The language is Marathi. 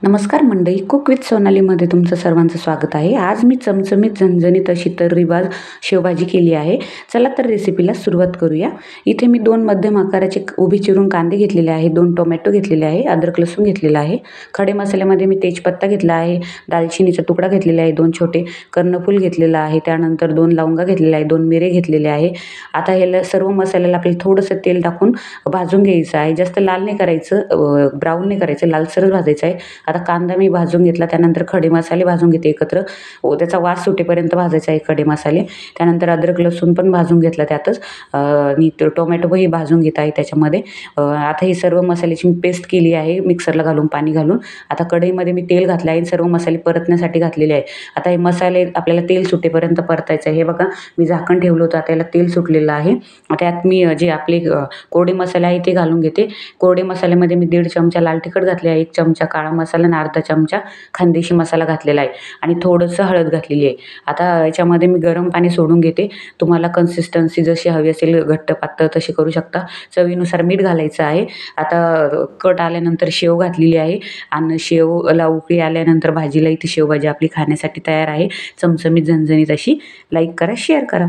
नमस्कार मंडळी, कुक विथ सोनालीमध्ये तुमचं सर्वांचं स्वागत आहे। आज मी चमचमीत झणझणीत अशी तर्रीवाद शेवभाजी केली आहे। चला तर रेसिपीला सुरुवात करूया। इथे मी 2 मध्यम आकाराचे उभे चिरून कांदे घेतलेले आहे, 2 टोमॅटो घेतलेले आहे, अद्रक लसूण घेतलेला आहे। खडे मसाल्यामध्ये मी तेजपत्ता घेतला आहे, दालचिनीचा तुकडा घेतलेला आहे, 2 छोटे कर्णफूल घेतलेला आहे, त्यानंतर 2 लवंगा घेतलेल्या आहे, 2 मिरे घेतलेले आहे। आता ह्याला सर्व मसाल्याला आपल्याला थोडंसं तेल टाकून भाजून घ्यायचं आहे। जास्त लाल नाही करायचं, ब्राऊन नाही करायचं, लालसरच भाजायचं आहे। आता कांदा मी भाजून घेतला, त्यानंतर खडे मसाले भाजून घेते एकत्र, त्याचा वास सुटेपर्यंत भाजायचा आहे खडे मसाले। त्यानंतर अद्रक लसूण पण भाजून घेतला त्यातच, आणि टोमॅटोही भाजून घेत आहे त्याच्यामध्ये। आता ही सर्व मसाल्याची मी पेस्ट केली आहे मिक्सरला घालून, पाणी घालून। आता कढईमध्ये मी तेल घातलं आहे, सर्व मसाले परतण्यासाठी घातलेले आहे। आता हे मसाले आपल्याला तेल सुटेपर्यंत परतायचं आहे। हे बघा, मी झाकण ठेवलं होतं, आता याला तेल सुटलेलं आहे। त्यात मी जे आपले कोरडे मसाले आहे ते घालून घेते। कोरडे मसाल्यामध्ये मी 1.5 चमचा लाल तिखट घातले आहे, 1 चमचा काळा मसाला आणि अर्धा चमचा खानदेशी मसाला घातलेला आहे आणि थोडंसं हळद घातलेली आहे। आता याच्यामध्ये मी गरम पाणी सोडून घेते। तुम्हाला कन्सिस्टन्सी जशी हवी असेल, घट्ट पातळ, तशी करू शकता। चवीनुसार मीठ घालायचं आहे। आता कट आल्यानंतर शेव घातलेली आहे आणि शेवला उकळी आल्यानंतर भाजीला इथे शेवभाजी आपली खाण्यासाठी तयार आहे, चमचमीत झणझणीत अशी। लाईक करा, शेअर करा।